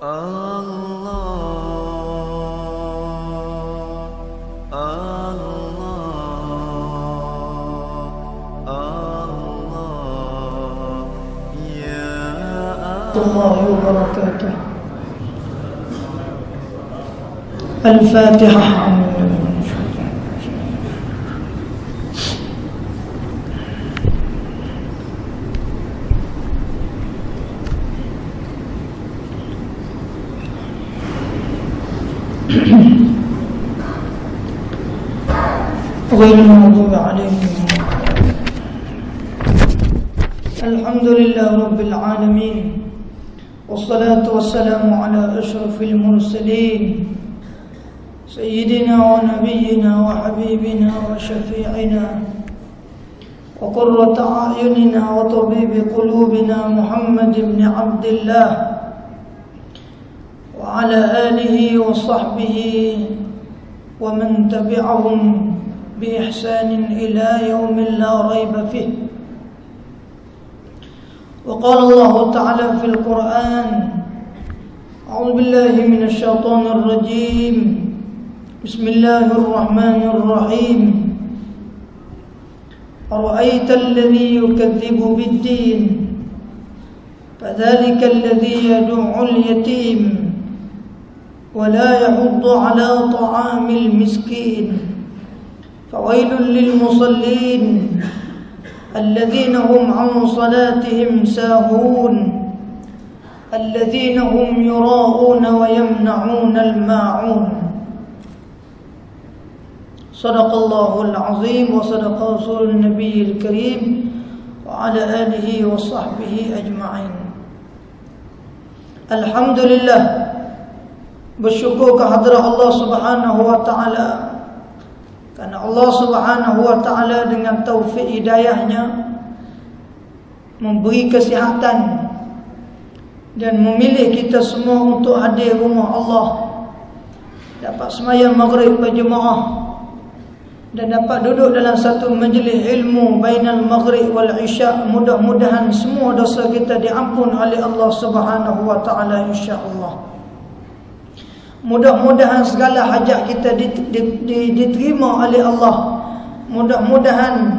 الله وبركاته. الفاتحة. غير المغضوب عليهم. الحمد لله رب العالمين، والصلاة والسلام على أشرف المرسلين سيدنا ونبينا وحبيبنا وشفيعنا وقرة أعيننا وطبيب قلوبنا محمد بن عبد الله وعلى آله وصحبه ومن تبعهم بإحسان إلى يوم لا ريب فيه. وقال الله تعالى في القرآن: أعوذ بالله من الشيطان الرجيم، بسم الله الرحمن الرحيم. أرأيت الذي يكذب بالدين فذلك الذي يدع اليتيم ولا يحض على طعام المسكين فويل للمصلين الذين هم عن صلاتهم ساهون الذين هم يراءون ويمنعون الماعون. صدق الله العظيم وصدق رسول النبي الكريم وعلى آله وصحبه أجمعين. Alhamdulillah, bersyukur kehadrat Allah Subhanahu wa taala, karena Allah Subhanahu wa taala dengan taufik hidayahnya memberi kesihatan dan memilih kita semua untuk hadir rumah Allah, dapat sembahyang maghrib berjemaah dan dapat duduk dalam satu majlis ilmu bainal maghrib wal isya. Mudah-mudahan semua dosa kita diampun oleh Allah Subhanahu wa taala, insya-Allah. Mudah-mudahan segala hajat kita diterima oleh Allah. Mudah-mudahan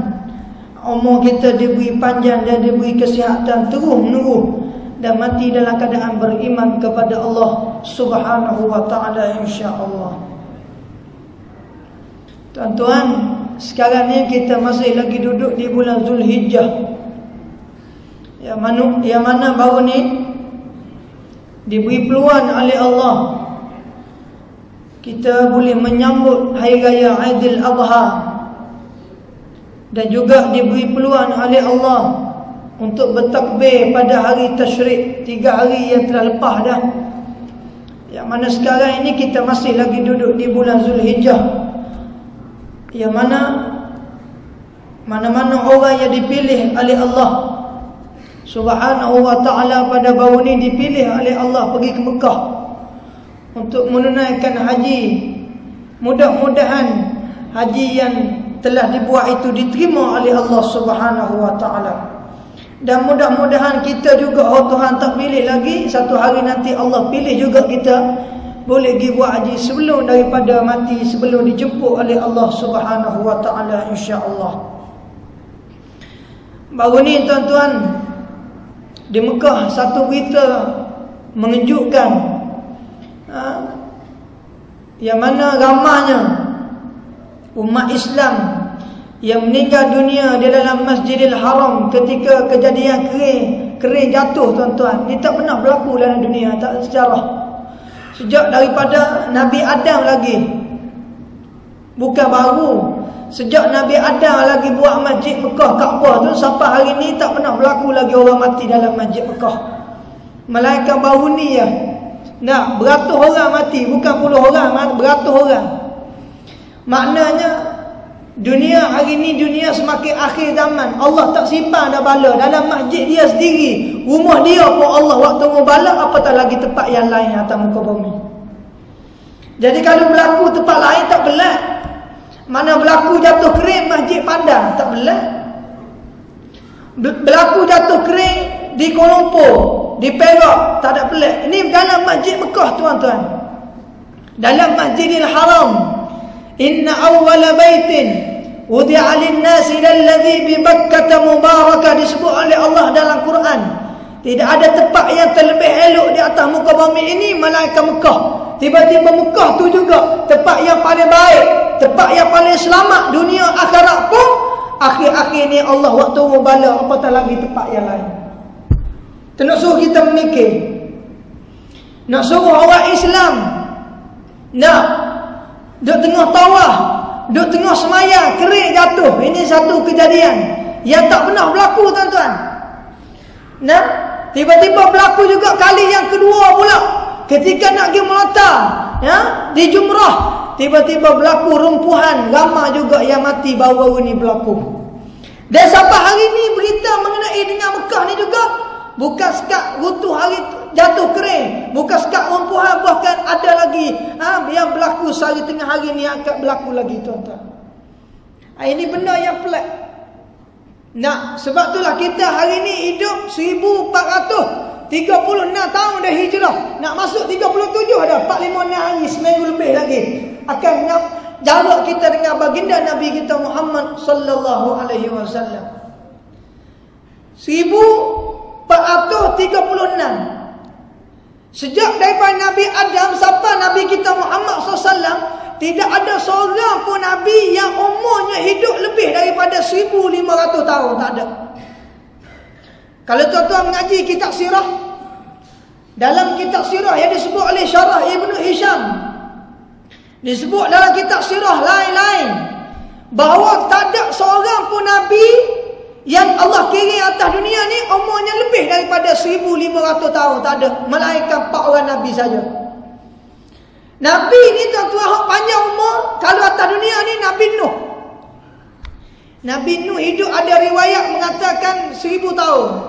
umur kita diberi panjang dan diberi kesihatan terus menerus dan mati dalam keadaan beriman kepada Allah Subhanahu wa taala, insya-Allah. Tuan-tuan, sekarang ni kita masih lagi duduk di bulan Zulhijjah, yang mana baru ni diberi peluang oleh Allah kita boleh menyambut Hari Raya Aidil Adha, dan juga diberi peluang oleh Allah untuk bertakbir pada hari tasyrik, 3 hari yang telah lepas dah. Yang mana sekarang ini kita masih lagi duduk di bulan Zulhijjah, yang mana-mana orang yang dipilih oleh Allah Subhanahu wa ta'ala pada baru ni dipilih oleh Allah pergi ke Mekah untuk menunaikan haji. Mudah-mudahan haji yang telah dibuat itu diterima oleh Allah Subhanahu wa ta'ala. Dan mudah-mudahan kita juga, oh Tuhan tak pilih lagi, satu hari nanti Allah pilih juga kita boleh pergi buat haji sebelum daripada mati, sebelum dijemput oleh Allah Subhanahu wa ta'ala, insya-Allah. Baru ni tuan-tuan, di Mekah satu berita mengejutkan, yang mana ramanya umat Islam yang meninggal dunia di dalam Masjidil Haram ketika kejadian kering jatuh, tuan-tuan. Ini tak pernah berlaku dalam dunia, tak sejarah. Sejak daripada Nabi Adam lagi, bukan baru. Sejak Nabi Adam lagi buat Masjid Mekah, Kaabah tu, sampai hari ni tak pernah berlaku lagi orang mati dalam Masjid Mekah. Melainkan baru ni ya, nak beratus orang mati, bukan puluh orang, beratus orang. Maknanya dunia hari ni, dunia semakin akhir zaman. Allah tak simpan dah bala dalam masjid dia sendiri, rumah dia pun Allah waktu mau bala, apatah lagi tempat yang lain atas muka bumi. Jadi kalau berlaku tempat lain tak belah. Mana berlaku jatuh kering Masjid Padang, tak belah. Berlaku jatuh kering di Kuala Lumpur, di Perak, tak ada pelik. Ini dalam masjid Mekah, tuan-tuan. Dalam Masjidil Haram, inna awwala baitin wudi'a lin-nasi lalladzi bi Makkah mubarakah, disebut oleh Allah dalam Quran. Tidak ada tempat yang terlebih elok di atas muka bumi ini melainkan Mekah. Tiba-tiba Mekah tu juga tempat yang paling baik, tempat yang paling selamat dunia akhirat pun. Akhir-akhir ni Allah waktu bala apatah lagi tempat yang lain. Tu nak suruh kita memikir, nak suruh orang Islam nak duduk tengah tawaf, duduk tengah semayang, kerik jatuh. Ini satu kejadian yang tak pernah berlaku, tuan-tuan. Nah, tiba-tiba berlaku juga kali yang kedua pula. Ketika nak pergi melata, ya, di Jumrah, tiba-tiba berlaku rumpuhan. Ramai juga yang mati baru-baru ni berlaku. Dan sampai hari ni berita mengenai dengan Mekah ni juga bukan sekat runtuh hari jatuh kering, bukan sekat rumpuhan, bahkan ada lagi yang berlaku sehari tengah hari ni akan berlaku lagi, tuan-tuan. Ini benda yang pelik. Nah, sebab itulah kita hari ni hidup 1436 tahun dah hijrah. Nak masuk 37 dah, 456 hari, seminggu lebih lagi akan jarak kita dengan baginda Nabi kita Muhammad sallallahu alaihi wasallam. 1436. Sejak daripada Nabi Adam sampai Nabi kita Muhammad SAW, tidak ada seorang pun Nabi yang umurnya hidup lebih daripada 1500 tahun. Tak ada. Kalau tuan-tuan mengaji kitab sirah, dalam kitab sirah yang disebut oleh Syarah Ibnu Hisham, disebut dalam kitab sirah lain-lain bahawa tak ada seorang pun Nabi yang Allah kirim atas dunia ni umurnya lebih daripada 1500 tahun. Tak ada. Melainkan 4 orang Nabi saja. Nabi ni tuan-tuan panjang umur kalau atas dunia ni Nabi Nuh. Nabi Nuh hidup, ada riwayat mengatakan 1000 tahun.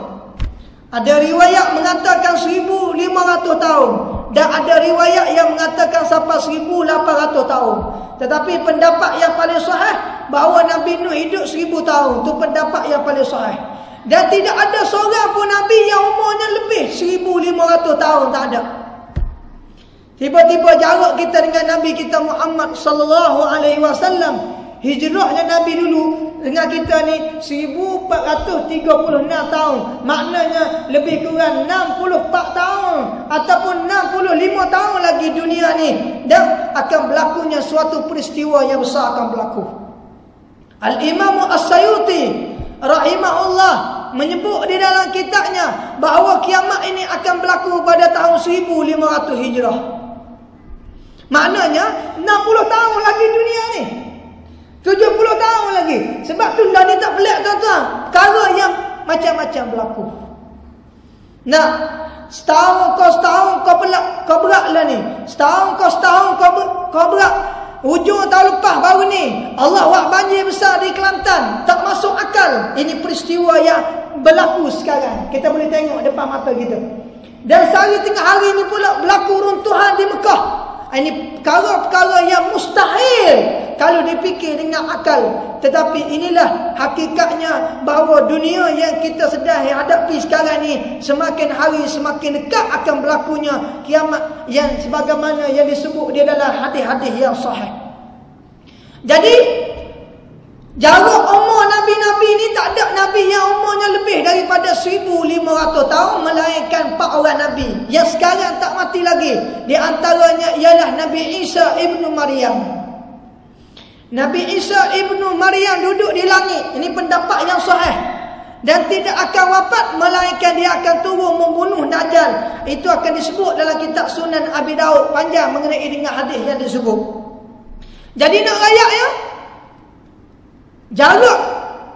Ada riwayat mengatakan 1500 tahun. Dan ada riwayat yang mengatakan sampai 1800 tahun. Tetapi pendapat yang paling sahih bahawa Nabi Nuh hidup 1000 tahun. Itu pendapat yang paling sahih. Dan tidak ada seorang pun Nabi yang umurnya lebih 1500 tahun. Tak ada. Tiba-tiba jarak kita dengan Nabi kita Muhammad sallallahu alaihi wasallam, hijrahnya Nabi dulu dengan kita ni 1436 tahun. Maknanya lebih kurang 64 tahun ataupun 65 tahun lagi dunia ni, dan akan berlakunya suatu peristiwa yang besar akan berlaku. Al-Imam As-Sayuti rahimahullah menyebut di dalam kitabnya bahawa kiamat ini akan berlaku pada tahun 1500 Hijrah. Maknanya 60 tahun lagi dunia ni, 70 tahun lagi. Sebab tu dah ni tak pelik, tuan-tuan. Perkara yang macam-macam berlaku. Nah, setahun kau berat lah ni. Setahun kau berat. Hujung tahun lepas baru ni Allah buat banjir besar di Kelantan. Tak masuk akal. Ini peristiwa yang berlaku sekarang. Kita boleh tengok depan mata kita. Dan sehari tengah hari ni pula berlaku runtuhan di Mekah. Ini perkara-perkara yang mustahil kalau dipikir dengan akal. Tetapi inilah hakikatnya bahawa dunia yang kita sedang hadapi sekarang ni semakin hari semakin dekat akan berlakunya kiamat, yang sebagaimana yang disebut di dalam hadis-hadis yang sahih. Jadi jarak umur Nabi-Nabi ni tak ada Nabi yang umurnya lebih daripada 1500 tahun melainkan 4 orang Nabi yang sekarang tak mati lagi. Di antaranya ialah Nabi Isa ibnu Maryam. Nabi Isa ibnu Maryam duduk di langit. Ini pendapat yang sahih. Dan tidak akan wafat melainkan dia akan turun membunuh Dajjal. Itu akan disebut dalam kitab Sunan Abi Daud, panjang mengenai dengan hadis yang disebut. Jadi nak rayak ya, jarak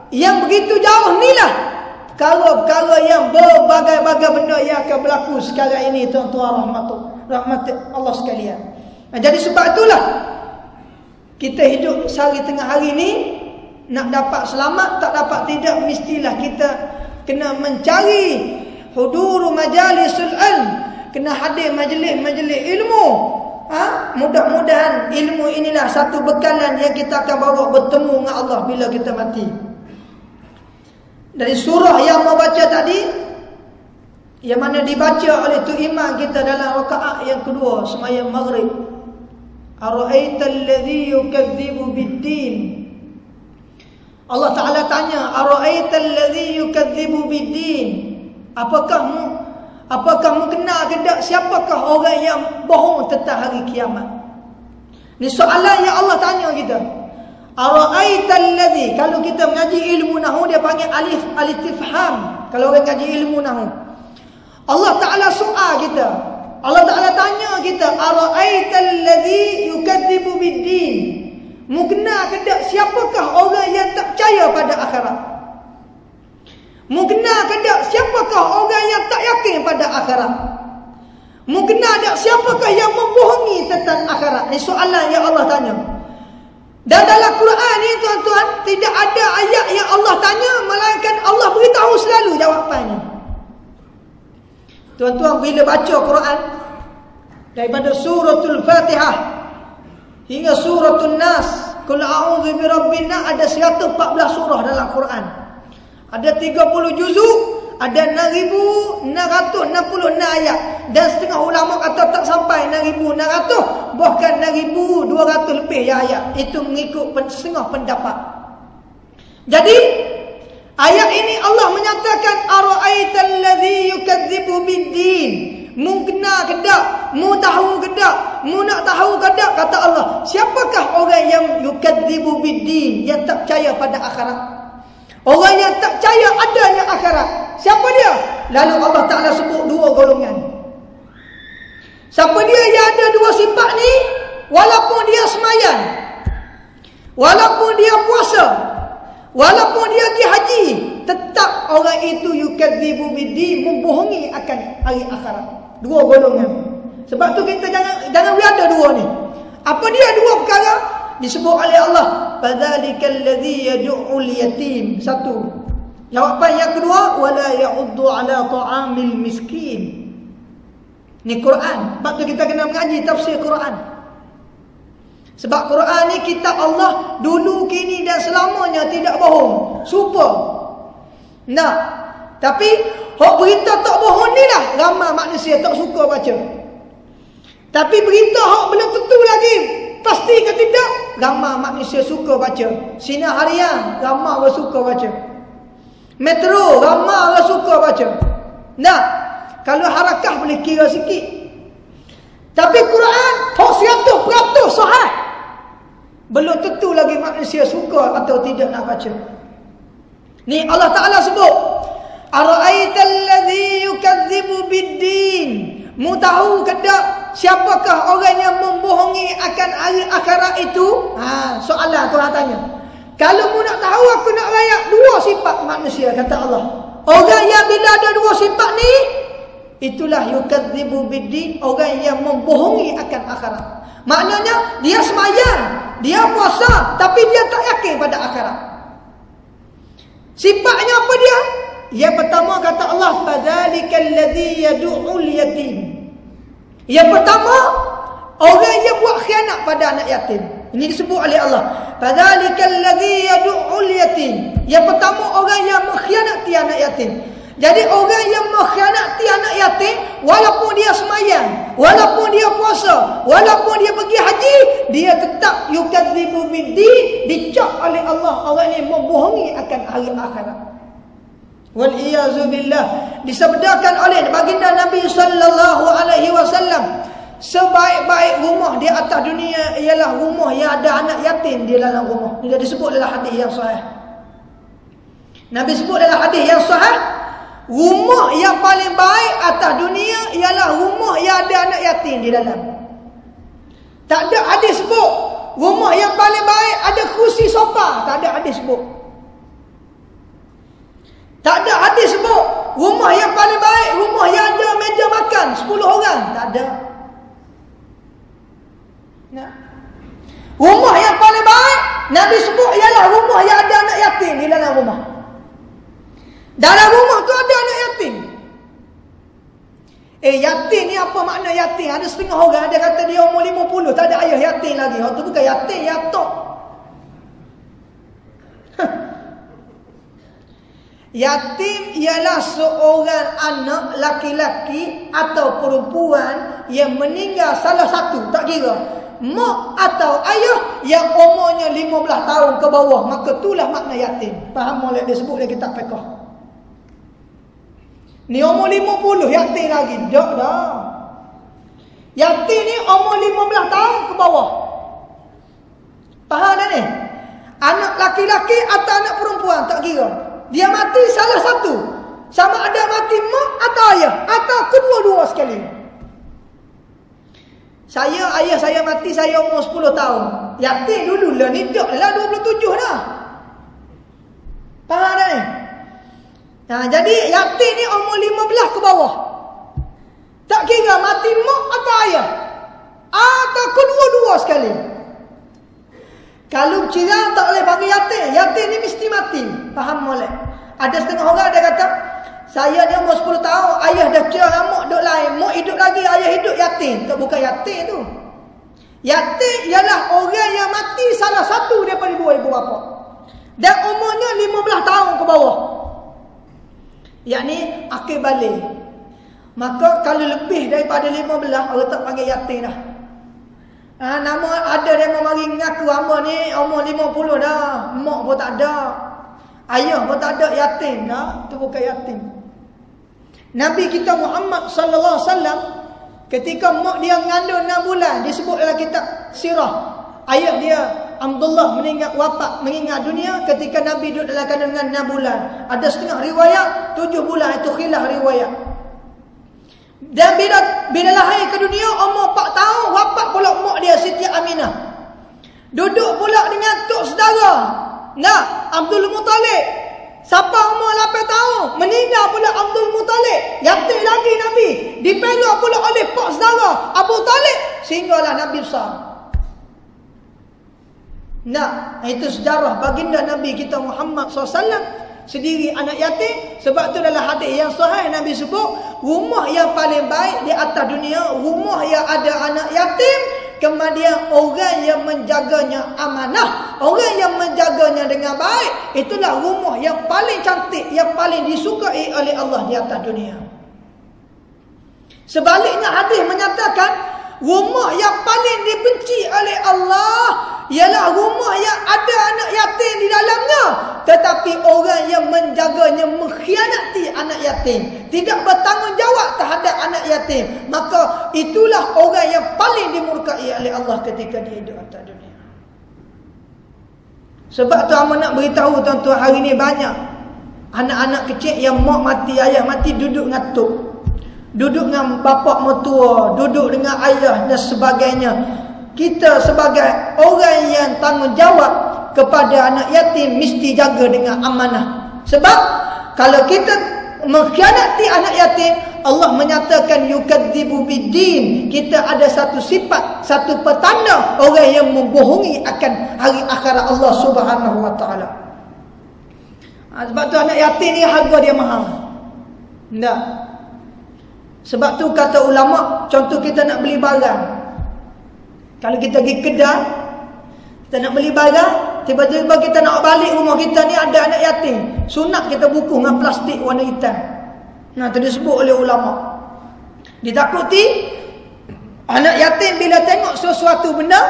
yang begitu jauh ni lah perkara-perkara yang berbagai-bagai benda yang akan berlaku sekarang ini, tuan-tuan rahmat Allah sekalian. Jadi sebab itulah kita hidup sehari tengah hari ni, nak dapat selamat tak dapat tidak, mestilah kita kena mencari huduru majalisul ilm, kena hadir majlis-majlis ilmu. Mudah-mudahan ilmu inilah satu bekalan yang kita akan bawa bertemu dengan Allah bila kita mati. Dari surah yang mau baca tadi, yang mana dibaca oleh tu imam kita dalam rakaat yang kedua sembahyang maghrib. Ara'aital ladzi yukadzibu bid-din. Allah Taala tanya, ara'aital ladzi yukadzibu bid-din? Apakah mu kenal ke tak siapakah orang yang bohong tentang hari kiamat? Ni soalan yang Allah tanya kita. Ara'aital ladzi, kalau kita mengaji ilmu nahwu dia panggil alif al-istifham. Kalau orang mengaji ilmu nahwu, Allah Taala soal kita. Allah Taala tanya kita, ara'aital ladzi yukadzibu bid-din? Mu kenal ke tak siapakah orang yang tak percaya pada akhirat? Mu kenal ke tak siapakah orang yang tak yakin pada akhirat? Mu kenal tak siapakah yang membohongi tentang akhirat? Ini soalan yang Allah tanya. Dan dalam Quran ni tuan-tuan, tidak ada ayat yang Allah tanya, melainkan Allah beritahu selalu jawapannya. Tuan-tuan, bila baca Quran daripada suratul Fatihah hingga suratul Nas, Qul a'udzu birabbin nas, ada 114 surah dalam Quran. Ada 30 juzuk, ada 6,666 ayat. Dan setengah ulama kata tak sampai 6,600, bahkan 6,200 lebih ya ayat. Itu mengikut setengah pendapat. Jadi ayat ini Allah menyatakan, ara'aital ladzi yukadzibu bid-din? Mu kenal ke tak? Mu tahu ke tak? Mu nak tahu ke tak? Kata Allah, siapakah orang yang yukadzibu bid-din, yang tak percaya pada akhirat? Orang yang tak percaya adanya akhirat, siapa dia? Lalu Allah Ta'ala sebut dua golongan. Siapa dia yang ada dua sifat ni? Walaupun dia sembahyang, walaupun dia puasa, walaupun dia pergi haji, tetap orang itu yukadzibu bid-din, membohongi akan hari akhirat. Dua golongan. Sebab tu kita jangan boleh ada dua ni. Apa dia dua perkara? Disebut oleh Allah, fadzalikal ladzi yad'ul yatim. Satu. Jawapan yang kedua, wala ya'uddu ala ta'amil miskin. Ni Quran. Sebab tu kita kena mengaji tafsir Quran. Sebab Quran ni kitab Allah dulu, kini dan selamanya, tidak bohong. Super. Nah, tapi hak berita tak bohong ni lah ramai manusia tak suka baca. Tapi berita hak belum tentu lagi pasti ke tidak, ramai manusia suka baca. Sinar harian ramai orang suka baca. Metro ramai orang suka baca. Nah, kalau harakah boleh kira sikit. Tapi Quran hak 100% sahih, belum tentu lagi manusia suka atau tidak nak baca. Ni Allah Ta'ala sebut, ara'aital ladzi yukadzibu bid-din? Mu tahu ke tak siapakah orang yang membohongi akan hari akhirat itu? Soalan Tuhan tanya. Kalau mu nak tahu, aku nak rayak dua sifat manusia, kata Allah. Orang yang bila ada dua sifat ni, itulah yukadzibu bid-din, orang yang membohongi akan akhirat. Maknanya dia sembahyang, dia puasa, tapi dia tak yakin pada akhirat. Sifatnya apa dia? Yang pertama kata Allah, fadzalikal ladzi yad'ul yatim. Yang pertama, orang yang buat khianat pada anak yatim. Ini disebut oleh Allah, fadzalikal ladzi yad'ul yatim. Yang pertama, orang yang mengkhianati anak yatim. Jadi orang yang mengkhianati anak yatim, walaupun dia sembahyang, walaupun dia puasa, walaupun dia pergi haji, dia tetap yukadzibu bid-din, dicap oleh Allah, orang ini membohongi akan hari akhirat. Wal iyazu billah. Disabdakan oleh baginda Nabi sallallahu alaihi wasallam, sebaik-baik rumah di atas dunia ialah rumah yang ada anak yatim di dalam rumah. Ini disebut dalam hadis yang sahih. Nabi sebut dalam hadis yang sahih, rumah yang paling baik atas dunia ialah rumah yang ada anak yatim di dalam. Tak ada hadis sebut rumah yang paling baik ada kerusi sofa. Tak ada hadis sebut. Tak ada hadis sebut rumah yang paling baik, rumah yang ada meja makan 10 orang. Tak ada. Nah. Rumah yang paling baik Nabi sebut ialah rumah yang ada anak yatim di dalam rumah. Dalam rumah tu ada anak yatim. Yatim ni apa makna yatim? Ada setengah orang ada kata dia umur 50, tak ada ayah yatim lagi. Itu bukan yatim, yatok. Yatim ialah seorang anak laki-laki atau perempuan yang meninggal salah satu, tak kira mak atau ayah, yang umurnya 15 tahun ke bawah, maka itulah makna yatim. Faham molek dia sebut dia kitab fiqh. Ni umur 50 yatim lagi. Tak dah. Yatim ni umur 15 tahun ke bawah. Faham dah ni? Anak laki-laki atau anak perempuan, tak kira. Dia mati salah satu. Sama ada mati mak atau ayah, atau kedua-dua sekali. Ayah saya mati, saya umur 10 tahun. Yatim dulu lah ni, tak lah 27 dah. Faham dah ni? Jadi yatim ni umur 15 ke bawah. Tak kira mati mak atau ayah, atau kedua-dua sekali. Kalau cerah tak boleh panggil yatim. Yatim ni mesti mati. Faham molek? Ada setengah orang dia kata, saya dia umur 10 tahun, ayah dah cerah, mak duduk lain, mak hidup lagi, ayah hidup, yatim. Tak, bukan yatim tu. Yatim ialah orang yang mati salah satu daripada dua ibu bapa, dan umurnya 15 tahun ke bawah, yakni akil balik. Maka kalau lebih daripada 15, orang tak panggil yatim dah. Nama ada yang mari mengaku hamba ni umur 50 dah, mak pun tak ada, ayah pun tak ada, yatim dah. Itu bukan yatim. Nabi kita Muhammad sallallahu alaihi wasallam, ketika mak dia mengandung 6 bulan, disebut dalam kitab sirah, ayah dia Abdullah meninggal dunia ketika Nabi duduk dalam kandungan 6 bulan. Ada setengah riwayat 7 bulan, itu khilaf riwayat. Dan bila lahir ke dunia umur 4 tahun, wafat pula mak dia Siti Aminah. Duduk pula dengan tok saudara, Abdul Muttalib. Siapa umur 8 tahun, meninggal pula Abdul Muttalib. Yatim lagi Nabi, dipeluk pula oleh pak saudara Abu Talib, sehinggalah Nabi besar. Itu sejarah baginda Nabi kita Muhammad SAW sendiri anak yatim. Sebab tu dalam hadis yang sahih Nabi sebut, rumah yang paling baik di atas dunia, rumah yang ada anak yatim, kemudian orang yang menjaganya amanah, orang yang menjaganya dengan baik, itulah rumah yang paling cantik, yang paling disukai oleh Allah di atas dunia. Sebaliknya hadis menyatakan, rumah yang paling dibenci oleh Allah ialah rumah yang ada anak yatim di dalamnya, tetapi orang yang menjaganya mengkhianati anak yatim, tidak bertanggungjawab terhadap anak yatim, maka itulah orang yang paling dimurkai oleh Allah ketika dia hidup atas dunia. Sebab tu amat nak beritahu tuan-tuan, hari ni banyak anak-anak kecil yang mak mati, ayah mati, duduk ngatuk, duduk dengan bapa mertua, duduk dengan ayah dan sebagainya. Kita sebagai orang yang tanggungjawab kepada anak yatim mesti jaga dengan amanah. Sebab kalau kita mengkhianati anak yatim, Allah menyatakan yukadzibu biddin, kita ada satu sifat, satu petanda orang yang membohongi akan hari akhirat Allah Subhanahu wa taala. Sebab tu anak yatim ni harga dia mahal. Tak. Sebab tu kata ulama, contoh kita nak beli barang, kalau kita pergi kedai, kita nak beli barang, tiba-tiba kita nak balik rumah kita ni ada anak yatim, sunat kita buku dengan plastik warna hitam. Itu disebut oleh ulama. Ditakuti anak yatim bila tengok sesuatu benda,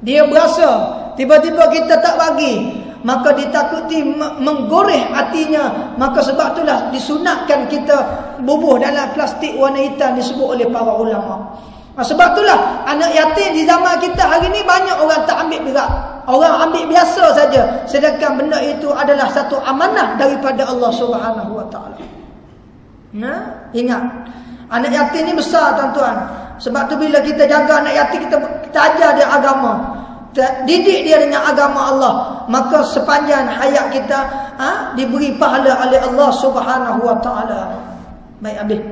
dia berasa tiba-tiba kita tak bagi, maka ditakuti menggoreh hatinya. Maka sebab itulah disunatkan kita bubuh dalam plastik warna hitam, disebut oleh para ulama. Sebab itulah anak yatim di zaman kita hari ni banyak orang tak ambil berat, orang ambil biasa saja, sedangkan benda itu adalah satu amanah daripada Allah Subhanahu wa taala. Ingat, anak yatim ni besar tuan-tuan. Sebab tu bila kita jaga anak yatim, kita ajar dia agama, didik dia dengan agama Allah, maka sepanjang hayat kita diberi pahala oleh Allah Subhanahu wa taala. Baik, habis.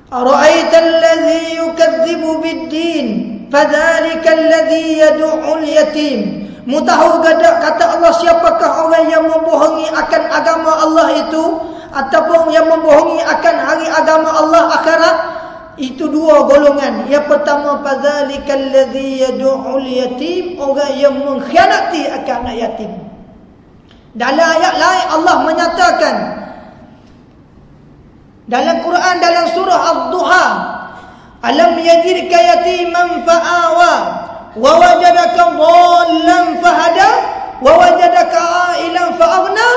Ara'aita allazi yukadzibu biddin fadzalika allazi yad'ul yatim. Mu tahu gadak, kata Allah, siapakah orang yang membohongi akan agama Allah itu, ataupun yang membohongi akan hari agama Allah akhirat? Itu dua golongan. Yang pertama, fadzalika allazi yad'ul yatim, orang yang mengkhianati akan anak yatim. Dalam ayat lain Allah menyatakan dalam Quran, dalam surah Ad-Duha, alam yajidka yatiman fa'awa wa wajadaka dhallan fahada wa wajadaka ailan fa'aghna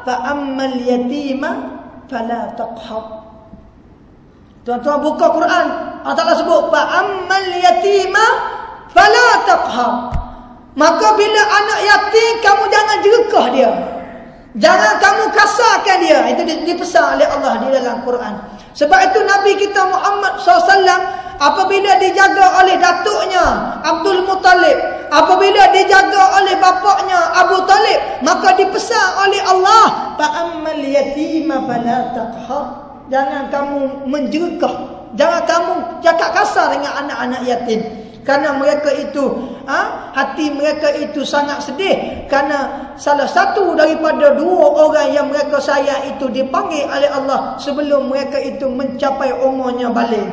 fa ammal yatima fala taqhar. Tuan-tuan buka Quran, Allah Ta'ala sebut fa ammal yatima fala taqhar. Maka bila anak yatim, kamu jangan jerkah dia, jangan kamu kasarkan dia. Itu dipesan oleh Allah di dalam Quran. Sebab itu Nabi kita Muhammad SAW apabila dijaga oleh datuknya Abdul Muttalib, apabila dijaga oleh bapaknya Abu Talib, maka dipesan oleh Allah, fa'ammal yatima fala taqhar. Jangan kamu menjerkah, jangan kamu cakap kasar dengan anak-anak yatim. Kerana mereka itu, hati mereka itu sangat sedih. Kerana salah satu daripada dua orang yang mereka sayang itu dipanggil oleh Allah sebelum mereka itu mencapai umurnya balik.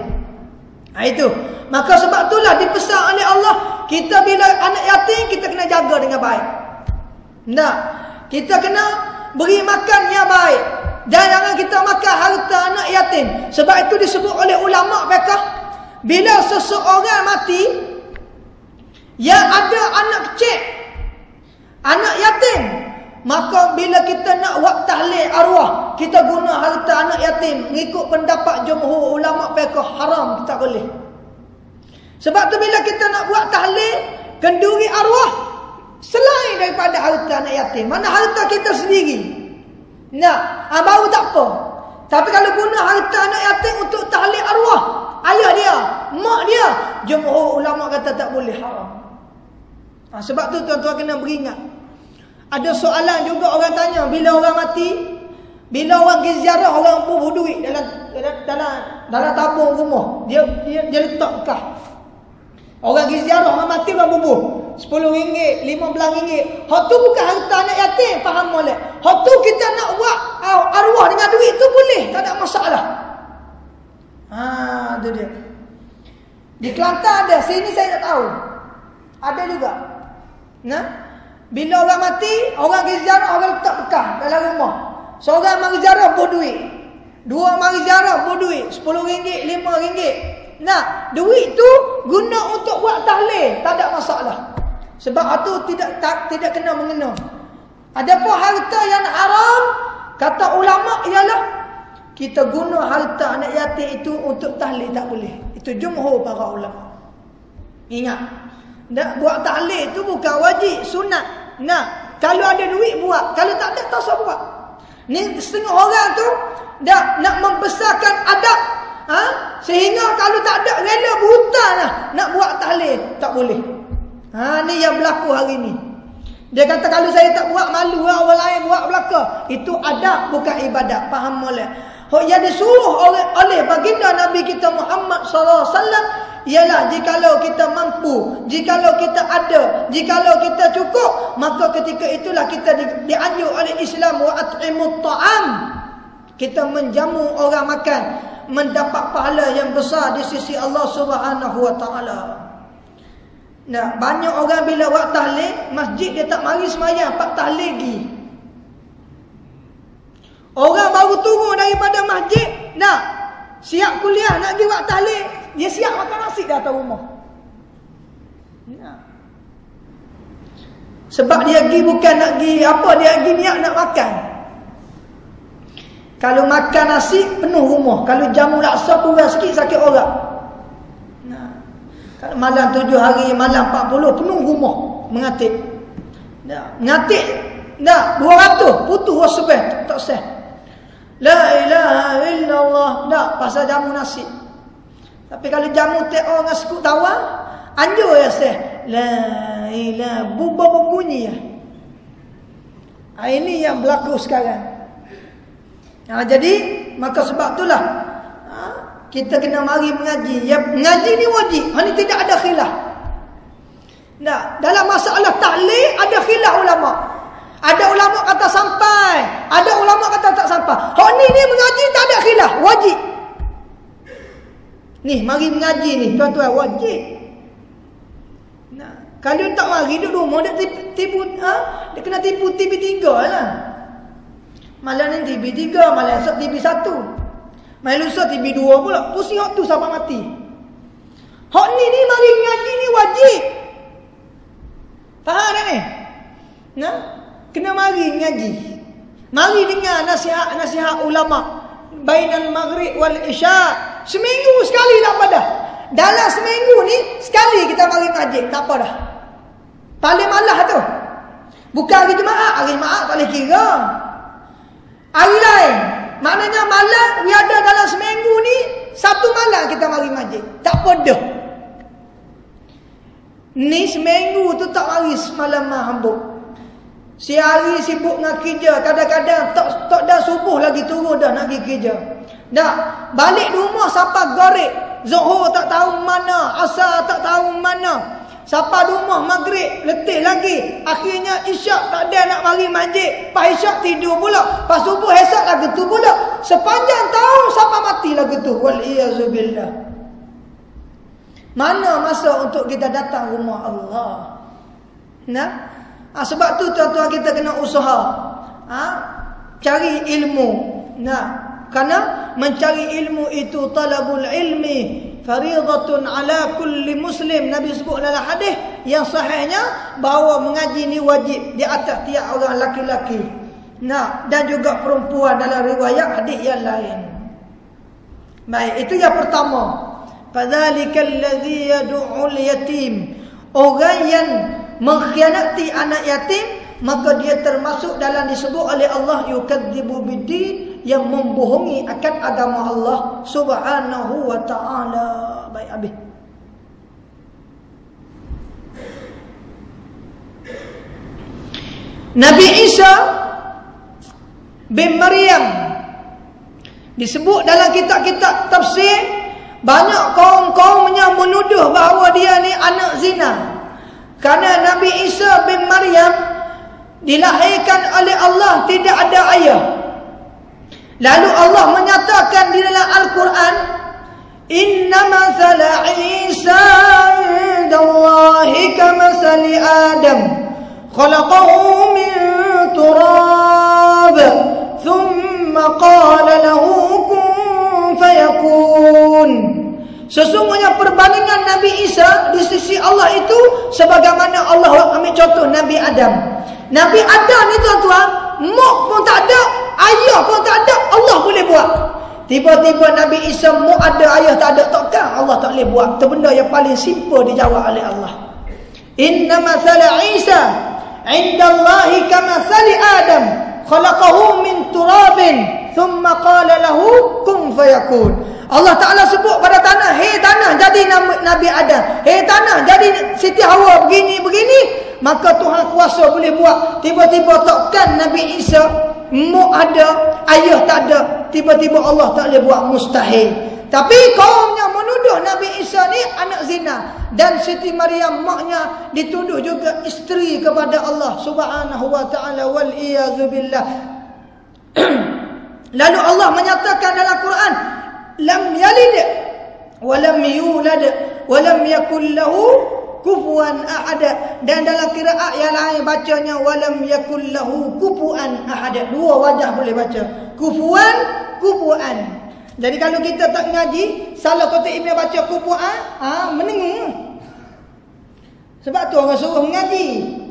Itu. Maka sebab itulah dipesan oleh Allah, kita bila anak yatim, kita kena jaga dengan baik. Nah, kita kena beri makan yang baik. Dan jangan kita makan harta anak yatim. Sebab itu disebut oleh ulama fiqh, bila seseorang mati yang ada anak kecil, anak yatim, maka bila kita nak buat tahlil arwah, kita guna harta anak yatim. Mengikut pendapat jumhur ulama fiqh, haram, tak boleh. Sebab tu bila kita nak buat tahlil kenduri arwah, selain daripada harta anak yatim, mana harta kita sendiri, nah, baru tak apa. Tapi kalau guna harta anak yatim untuk tahlil arwah ayah dia, mak dia, jumhur ulama kata tak boleh, haram. Sebab tu tuan-tuan kena beringat. Ada soalan juga orang tanya, bila orang mati, bila orang pergi ziarah, orang bubuh duit dalam tabung rumah, dia letak bekah. Orang pergi ziarah, orang mati, orang bubuh RM10, RM15. Hak tu bukan harta anak yatim, faham molek. Hak tu kita nak buat arwah dengan duit tu boleh, tak ada masalah. Itu dia. Di Kelantan ada, sini saya tak tahu. Ada juga. Nah, bila orang mati, orang pergi ziarah, orang letak bekah dalam rumah. Seorang mari ziarah buat duit, dua mari ziarah buat duit, RM10, RM5. Nah, duit tu guna untuk buat tahlil, tak ada masalah. Sebab itu tidak kena mengena. Adapun harta yang haram, kata ulama ialah kita guna harta anak yatim itu untuk tahlil, tak boleh. Itu jumhur para ulama. Ingat, nak buat tahlil itu bukan wajib, sunat. Nah, kalau ada duit buat, kalau tak ada tak usah buat. Ni setengah orang tu dah nak membesarkan adab, sehingga kalau tak ada rela berhutang lah nak buat tahlil, tak boleh. Ni yang berlaku hari ni. Dia kata kalau saya tak buat, malu lah orang lain buat belaka. Itu adab, bukan ibadat. Faham molek? Yang disuruh oleh baginda Nabi kita Muhammad SAW ialah jikalau kita mampu, jikalau kita ada, jikalau kita cukup, maka ketika itulah kita dianjur oleh Islam, wa at'imut ta'am, kita menjamu orang makan, mendapat pahala yang besar di sisi Allah Subhanahu wa taala. Nah, banyak orang bila buat tahlil masjid dia tak mari sembahyang, pak tahlil lagi. Orang baru turun daripada masjid, nak siap kuliah, nak pergi buat tahlil, dia siap makan nasi dah atas rumah. Nah. Sebab dia pergi bukan nak pergi apa, dia pergi niat nak makan. Kalau makan nasi penuh rumah, kalau jamu laksa kurang sikit sakit orang. Nah. Kalau malam 7 hari, malam 40 penuh rumah mengatik. Nah, mengatik dah 200 putus wasbah tak sah. La ilaha illallah, tak pasal jamu nasi. Tapi kalau jamu teh orang dengan sekut tawar, anjur ya sah. La ilaha, bunyi ya. Ini yang berlaku sekarang. Jadi maka sebab itulah kita kena mari mengaji. Ya, mengaji ni wajib. Ini tidak ada khilaf. Nah, dalam masalah tahlil ada khilaf ulama. Ada ulama kata sampai, ada ulama kata tak sampai. Hak ni mengaji tak ada khilaf, wajib. Ni mari mengaji ni tuan-tuan, wajib. Nah, Kalau tak mari duduk rumah, dia tipu, dia kena tipu TV3 lah. Malam ni TV3, malam esok TV1. Malam lusa TV2 pula. Pusing hak tu sampai mati. Hak ni mari ngaji ni wajib. Faham tak ni? Nah, kena mari ngaji. Mari dengar nasihat ulama. Bainal maghrib wal isya. Seminggu sekali lah pada. Dalam seminggu ni sekali kita mari ngaji. Tak apa dah. Paling malah tu. Bukan hari Jumaat tak boleh kira. Hari lain. Maknanya malam dia ada dalam seminggu ni, satu malam kita mari ngaji. Tak apa dah. Ni seminggu tu tak mari semalam hambuk. Si hari sibuk dengan kerja, kadang-kadang tak dah subuh lagi turun dah nak pergi kerja. Dah balik rumah sampai gorek. Zuhur tak tahu mana, asar tak tahu mana. Sampai rumah maghrib letih lagi. Akhirnya isyak tak ada nak mari masjid. Pas isyak tidur pula. Pas subuh esok lagu tu pula. Sepanjang tahun sampai mati lagu tu. Wal-iyazubillah. Mana masa untuk kita datang rumah Allah? Nah, sebab tu tuan-tuan kita kena usaha. Cari ilmu. Nah, kerana mencari ilmu itu talabul ilmi faridatun ala kulli muslim. Nabi sebut dalam hadis yang sahihnya bahawa mengaji ni wajib di atas tiap orang laki-laki. Nah, dan juga perempuan dalam riwayat hadis yang lain. Baik, itu yang pertama. Fadzalikal ladzi yad'ul yatim. Orang yang mengkhianati anak yatim, maka dia termasuk dalam disebut oleh Allah yukadzibu biddin, yang membohongi akan agama Allah Subhanahu wa ta'ala. Baik, habis. Nabi Isa bin Maryam disebut dalam kitab-kitab tafsir. Banyak kaum-kaumnya menuduh bahawa dia ni anak zina. Kerana Nabi Isa bin Maryam dilahirkan oleh Allah, tidak ada ayah. Lalu Allah menyatakan di dalam Al-Quran, inna masala Isa indallahi kamasali Adam khalaqahu min turab thumma qala lahu kun fayakun. Sesungguhnya perbandingan Nabi Isa di sisi Allah itu sebagaimana Allah ambil contoh Nabi Adam. Nabi Adam ni tuan-tuan, mak pun tak ada, ayah pun tak ada, Allah boleh buat. Tiba-tiba Nabi Isa mak ada, ayah tak ada, takkan Allah tak boleh buat. Itu benda yang paling simple dijawab oleh Allah. Inna masala Isa indallahi kamasali Adam khalaqahu min turabin thumma qala lahu kun fayakun. Allah Ta'ala sebut pada tanah, hei tanah jadi Nabi Adam, hei tanah jadi Siti Hawa, begini. Maka Tuhan kuasa boleh buat. Tiba-tiba takkan Nabi Isa mak ada, ayah tak ada, tiba-tiba Allah tak boleh buat, mustahil. Tapi kaumnya menuduh Nabi Isa ni anak zina. Dan Siti Maryam maknya dituduh juga isteri kepada Allah Subhanahu wa ta'ala, wal-iyazubillah. Lalu Allah menyatakan dalam Quran, lam yalid walam yulad walam yakul lahu kufuwan ahad. Dan dalam qiraat yang lain bacanya walam yakul lahu kufuwan ahad. Dua wajah boleh baca, kufuwan. Jadi kalau kita tak ngaji, salah kata Ibn baca kufuwan, menengah. Sebab tu orang suruh mengaji.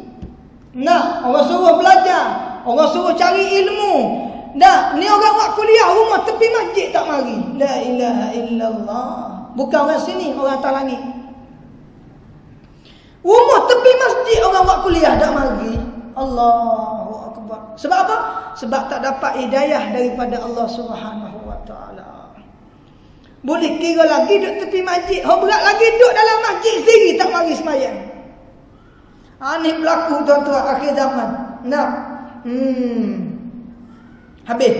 Nah, orang suruh belajar, orang suruh cari ilmu. Dah, ni orang buat kuliah rumah tepi masjid tak mari. La ilaha illallah. Bukan orang sini, orang atas langit. Rumah tepi masjid orang buat kuliah tak mari. Allahu akbar. Sebab apa? Sebab tak dapat hidayah daripada Allah Subhanahu wa taala. Boleh kira lagi duduk tepi masjid, hak berat lagi duduk dalam masjid sendiri tak mari sembahyang. Ni berlaku tuan-tuan akhir zaman. Nah. Habis.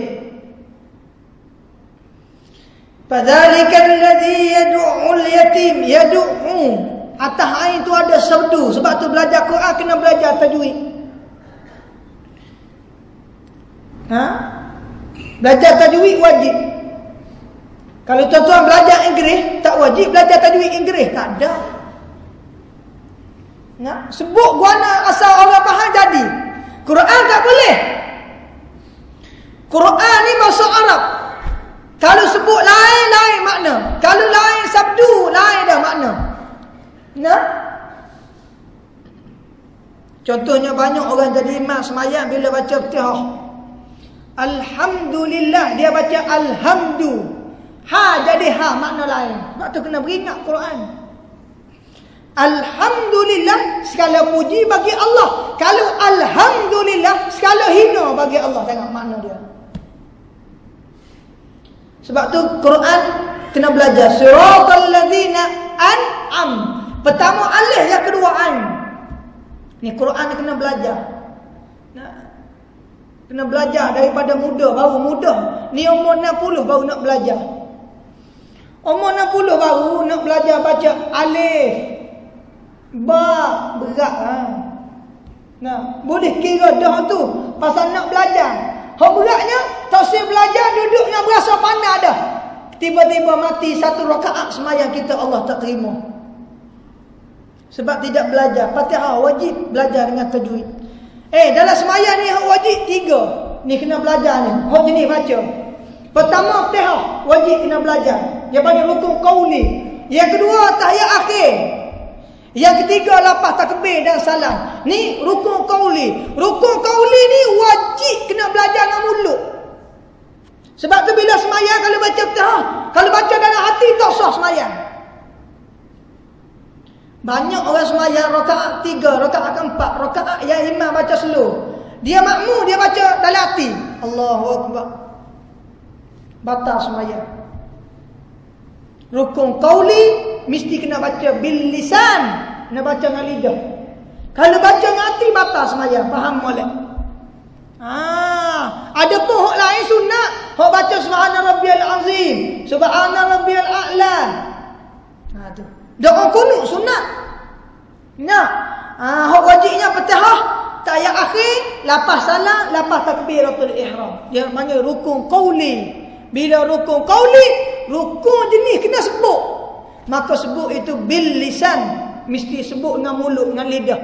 Fadzalikal ladzi yad'ul yatim, yad'u. Atas air tu ada serdu. Sebab tu belajar Quran kena belajar tajwid. Belajar tajwid wajib. Kalau tuan-tuan belajar Inggeris, tak wajib belajar tajwid Inggeris. Tak ada. Nah, sebut guana asal orang faham jadi. Quran tak boleh. Quran ni bahasa Arab. Kalau sebut lain, lain makna. Kalau lain sabdu, lain dah makna. Nah. Contohnya banyak orang jadi imam semayang bila baca Fatihah. Alhamdulillah, dia baca alhamdu. Ha jadi ha makna lain. Sebab tu kena beringat Quran. Alhamdulillah, segala puji bagi Allah. Kalau alhamdulillah, segala hina bagi Allah. Tengok makna dia. Sebab tu Quran kena belajar. Siratal ladzina an'am. Pertama alif, yang kedua an. Ni Quran ni kena belajar. Kena belajar daripada muda, baru muda. Ni umur 60 baru nak belajar. Umur 60 baru nak belajar baca alif, ba, berat ha. Nah, boleh kira dah tu pasal nak belajar. Hak beratnya tak usah belajar, duduknya berasa pandai dah. Tiba-tiba mati satu rakaat sembahyang kita, Allah tak terima. Sebab tidak belajar. Fatihah wajib belajar dengan tajwid. Dalam sembahyang ni hak wajib 3. Ni kena belajar ni. Hak jenis baca. Pertama Fatihah wajib kena belajar. Yang panggil rukun qauli. Yang kedua tahiyat akhir. Yang ketiga lepas takbir dan salam. Ni rukun qauli. Rukun qauli ni wajib kena belajar dengan mulut. Sebab tu bila sembahyang kalau baca Fatihah, kalau baca dalam hati tak sah sembahyang. Banyak orang sembahyang rakaat 3, rakaat 4, rakaat yang imam baca slow. Dia makmum, dia baca dalam hati. Allahu Akbar. Batal sembahyang. Rukun qauli mesti kena baca bil lisan, kena baca dengan lidah. Kalau baca dengan hati batal sembahyang, faham molek. Ada pun hak lain sunat. Hak baca subhana rabbiyal azim, subhana rabbiyal a'la. Tu. Doa kunut sunat. Nah, hak wajibnya Fatihah, tahiyat akhir, lepas salam, lepas takbiratul ihram. Dia panggil rukun qauli. Bila rukun qauli, rukun jenis kena sebut. Maka sebut itu bil lisan, mesti sebut dengan mulut, dengan lidah.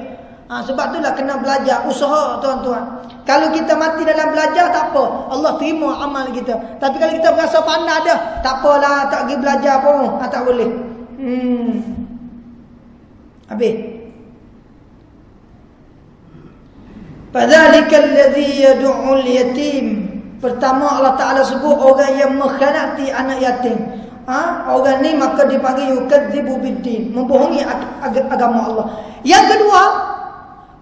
Sebab itulah kena belajar, usaha tuan-tuan. Kalau kita mati dalam belajar tak apa, Allah terima amal kita. Tapi kalau kita berasa pandai dah, tak apalah, tak pergi belajar pun, tak boleh. Habis. Fadzalikal ladzi yad'ul yatim. Pertama Allah Taala sebut orang yang mengkhianati anak yatim. Orang ni maka dipanggil yukadzibu biddin, membohongi agama Allah. Yang kedua,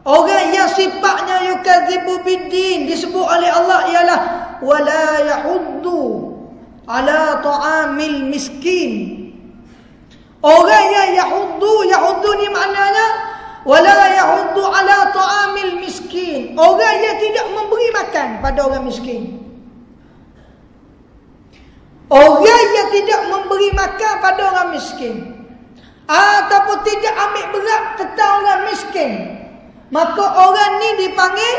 orang yang sifatnya yukadzibu biddin disebut oleh Allah ialah wala yahuddu ala ta'amil miskin. Orang yang yahuddu ni maknanya wala yahuddu ala ta'amil miskin. Orang yang tidak memberi makan pada orang miskin. Orang yang tidak memberi makan pada orang miskin, ataupun tidak ambil berat tentang orang miskin, maka orang ni dipanggil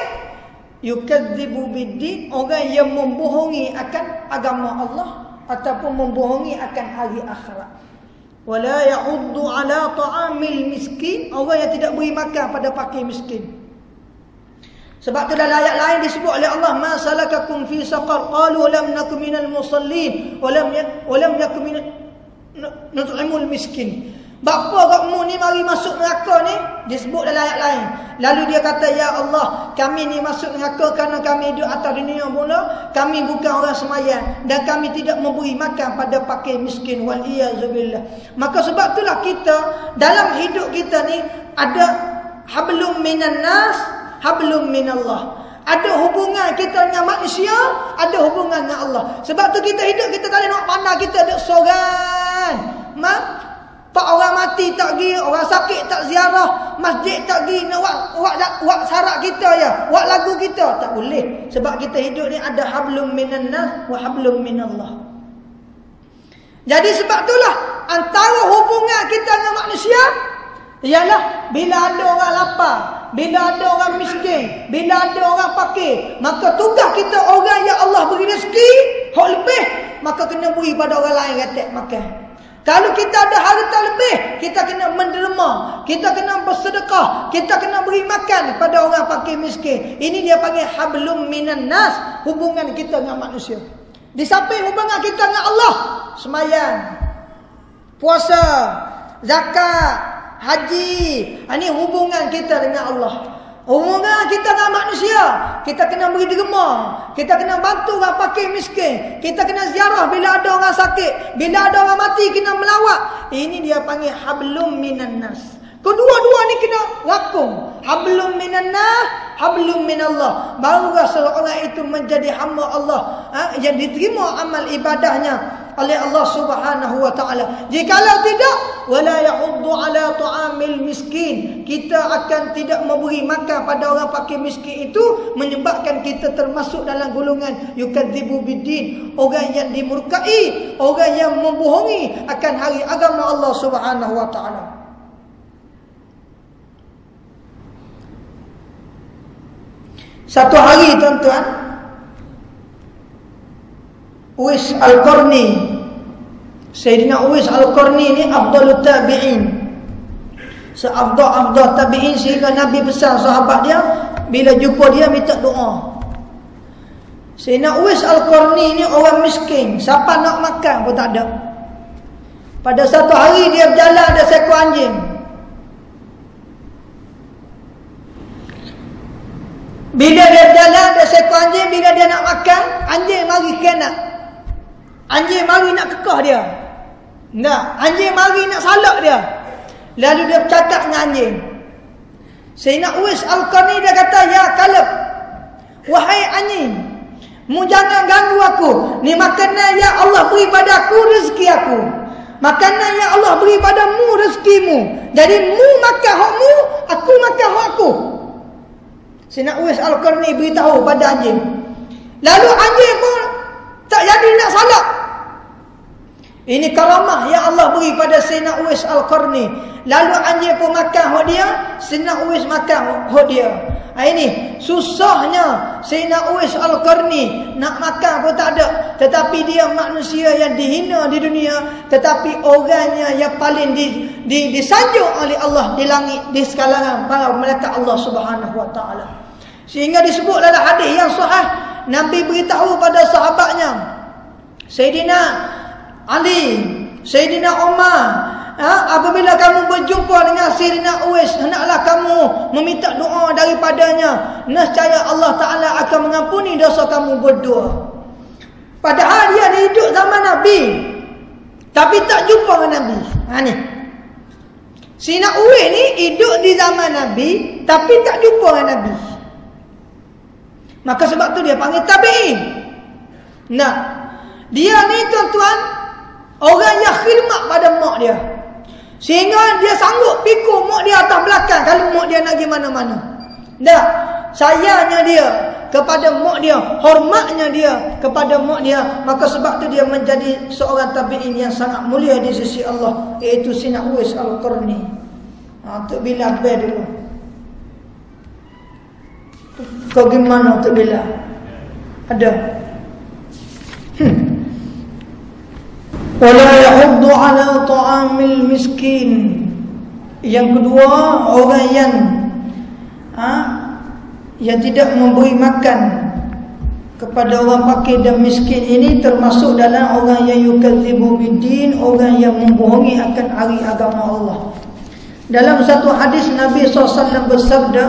yukadzibu biddin, orang yang membohongi akan agama Allah ataupun membohongi akan hari akhirat. Wala ya'uddu ala ta'amil miskin, orang yang tidak beri makan pada fakir miskin. Sebab tu dalam ayat lain disebut oleh Allah, ma salakakum fi saqar, qalu lam nakum minal musallin wa lam yakum min nut'imul miskin. Bapa kamu ni mari masuk neraka ni, disebut dalam ayat lain. Lalu dia kata, ya Allah, kami ni masuk neraka kerana kami hidup atas dunia mula, kami bukan orang semayang dan kami tidak memberi makan pada fakir miskin, wal iyazubillah. Maka sebab itulah kita dalam hidup kita ni ada hablum minan nas, hablum minallah. Ada hubungan kita dengan manusia, ada hubungan dengan Allah. Sebab tu kita hidup, kita tak boleh nak pandang kita duduk soran. Pak orang mati tak pergi, orang sakit tak ziarah, masjid tak pergi, nak buat syarat kita ya, buat lagu kita, tak boleh. Sebab kita hidup ni ada hablum minan nas wa hablum minallah. Jadi sebab itulah antara hubungan kita dengan manusia ialah bila ada orang lapar, bila ada orang miskin, bila ada orang fakir, maka tugas kita orang yang Allah beri rezeki hak lebih, maka kena beri pada orang lain rakyat makan. Kalau kita ada harta lebih, kita kena kena menderma, kita kena bersedekah, kita kena beri makan pada orang fakir miskin. Ini dia panggil hablum minan nas, hubungan kita dengan manusia. Di samping hubungan kita dengan Allah, sembahyang, puasa, zakat, haji. Ini hubungan kita dengan Allah. Hubungan kita dengan manusia, kita kena beri derma, kita kena bantu orang fakir miskin, kita kena ziarah bila ada orang sakit, bila ada orang mati kena melawat. Ini dia panggil hablum minan nas. Kedua-dua ni kena rakung. Hablum minan nas, hablum minallah. Barulah seorang itu menjadi hamba Allah, yang diterima amal ibadahnya oleh Allah Subhanahu wa taala. Jikalau tidak, wala yahuddu ala ta'amil miskin, kita akan tidak memberi makan pada orang fakir miskin itu, menyebabkan kita termasuk dalam golongan yukadzibu biddin, orang yang dimurkai, orang yang membohongi akan hari agama Allah Subhanahu wa taala. Satu hari tuan-tuan, Uwais Al-Qarni, Sayyidina Uwais Al-Qarni ni afdalut tabi'in, seafdal tabi'in, sehingga Nabi pesan sahabat dia bila jumpa dia minta doa. Sayyidina Uwais Al-Qarni ni orang miskin, siapa nak makan pun tak ada. Pada satu hari dia berjalan, ada seekor anjing. Bila dia berjalan, ada seekor anjing, bila dia nak makan, anjing mari kena. Anjing mari nak kekah dia. Tak, anjing mari nak salak dia. Lalu dia bercakap dengan anjing. Sayyidina Uwais Al-Qarni dia kata, ya Kalab, wahai anjing, mu jangan ganggu aku. Ni makanan yang Allah beri pada aku, rezeki aku. Makanan yang Allah beri padamu, rezekimu. Jadi mu makan hakmu, aku makan hak aku. Sayyidina Uwais Al-Qarni beritahu pada anjing. Lalu anjing pun tak jadi nak salak. Ini karamah yang Allah beri pada Sayyidina Uwais Al-Qarni. Lalu anjing pun makan hak dia, Sayyidina Uwais makan hak dia. Ini susahnya Sayyidina Uwais Al-Qarni, nak makan pun tak ada. Tetapi dia manusia yang dihina di dunia, tetapi orangnya yang paling disanjung oleh Allah di langit, di sekalangan para malaikat Allah Subhanahu wa taala. Sehingga disebut dalam hadis yang sahih, Nabi beritahu pada sahabatnya, Sayyidina Ali, Sayyidina Umar, apabila kamu berjumpa dengan Sayyidina Uwais, hendaklah kamu meminta doa daripadanya, nescaya Allah Ta'ala akan mengampuni dosa kamu berdua. Padahal dia hidup zaman Nabi, tapi tak jumpa dengan Nabi. Ni Sayyidina Uwais ni hidup di zaman Nabi, tapi tak jumpa dengan Nabi. Maka sebab tu dia panggil tabi'in. Nah, dia ni tuan-tuan, orang yang khidmat pada mak dia, sehingga dia sanggup pikul mak dia atas belakang kalau mak dia nak pergi mana-mana. Dah, sayangnya dia kepada mak dia, hormatnya dia kepada mak dia. Maka sebab tu dia menjadi seorang tabi'in yang sangat mulia di sisi Allah, iaitu Sayyidina Uwais Al-Qarni. Tok Bilal bel dulu. Kau gimana Tok Bilal? Ada? Wala yahuddu ala ta'amil miskin. Yang kedua, orang yang tidak memberi makan kepada orang fakir dan miskin ini termasuk dalam orang yang yukadzibu biddin, orang yang membohongi akan hari agama Allah. Dalam satu hadis Nabi SAW bersabda,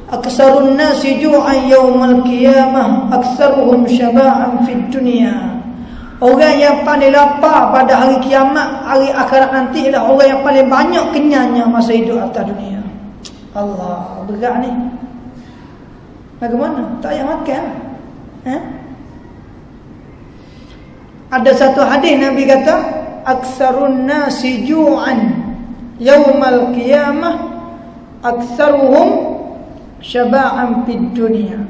aksarun nasi ju'an yawmal qiyamah aksaruhum syaba'an fid dunya. Orang yang paling lapar pada hari kiamat, hari akhirat nanti ialah orang yang paling banyak kenyangnya masa hidup atas dunia. Allah, berat ni. Bagaimana? Tak payah makan. Ada satu hadis Nabi kata, aksarun nasi ju'an yawmal qiyamah aksaruhum syaba'an fid dunya.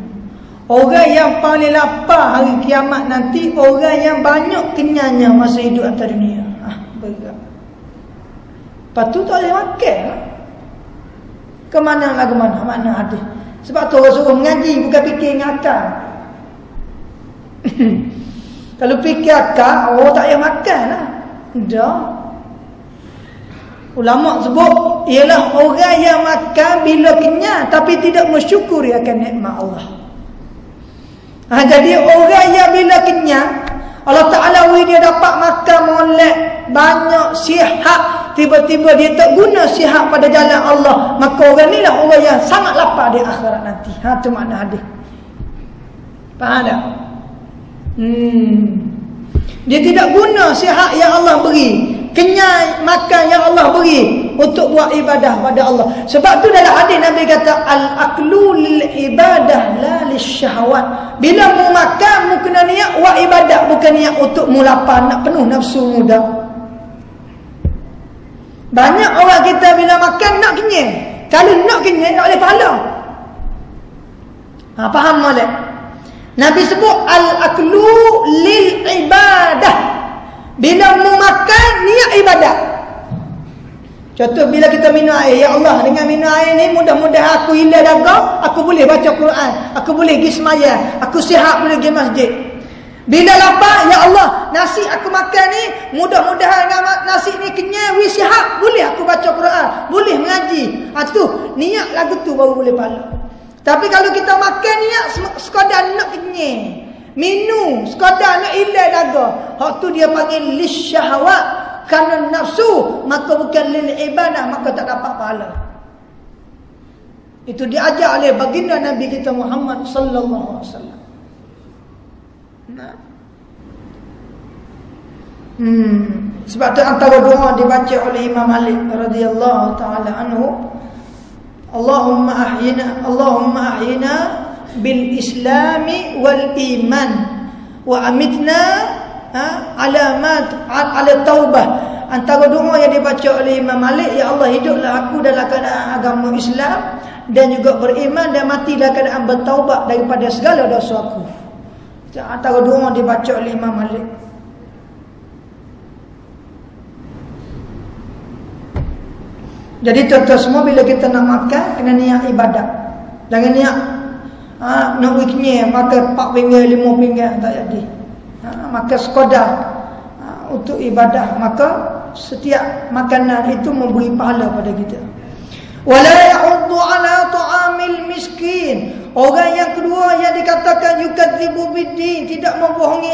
Orang yang paling lapar hari kiamat nanti, orang yang banyak kenyangnya masa hidup atas dunia. Berat. Lepas tu tak boleh makan lah. Kemana mana hadis. Sebab tu orang suruh mengaji, bukan fikir ngakal. Kalau fikir akal, orang tak payah makan lah. Dah. Ulama sebut ialah orang yang makan bila kenyang tapi tidak mensyukuri akan nikmat Allah. Jadi orang yang bila kenyang, Allah Ta'ala dia dapat makan molek banyak sihat, tiba-tiba dia tak guna sihat pada jalan Allah, maka orang ni lah orang yang sangat lapar di akhirat nanti. Tu makna hadis. Faham tak? Dia tidak guna sihat yang Allah beri, kenyang makan yang Allah beri untuk buat ibadah pada Allah. Sebab tu dalam hadis Nabi kata al-aklu lil ibadah la lisyahawat. Bila mu makan mu kena niat buat ibadah, bukan niat untuk mu lapar nak penuh nafsu muda. Banyak orang kita bila makan nak kenyang. Kalau nak kenyang tak boleh pahala. Faham molek? Nabi sebut al-aklu lil ibadah. Bila mu makan niat ibadah. Contoh bila kita minum air, ya Allah, dengan minum air ni mudah-mudahan aku hilang dahaga, aku boleh baca Quran, aku boleh pergi sembahyang, aku sihat boleh pergi masjid. Bila lapar, ya Allah, nasi aku makan ni mudah-mudahan dengan nasi ni kenyang, sihat, boleh aku baca Quran, boleh mengaji. Tu niat lagu tu baru boleh pahala. Tapi kalau kita makan niat sekadar nak kenyang, minum sekadar nak hilang dahaga, hak tu dia panggil lisyahawat. Kerana nafsu, maka bukan lil ibadah, maka tak dapat pahala. Itu diajar oleh baginda Nabi kita Muhammad sallallahu alaihi wasallam. Sebab tu antara doa dibaca oleh Imam Malik radhiyallahu taala anhu, Allahumma ahyina bil islami wal iman wa amitna ala taubah. Antara doa yang dibaca oleh Imam Malik, ya Allah, hiduplah aku dalam keadaan agama Islam dan juga beriman, dan mati dalam keadaan bertaubat daripada segala dosa aku. Antara doa dibaca oleh Imam Malik. Jadi tuan-tuan semua, bila kita nak makan kena niat ibadah. Jangan niat nak weeknya makan 4 pinggan 5 pinggan, tak jadi. Maka sekadar untuk ibadah, maka setiap makanan itu memberi pahala pada kita. Wala ya'uddu ala ta'amil miskin. Orang yang kedua yang dikatakan yukadzibu biddin, tidak membohongi,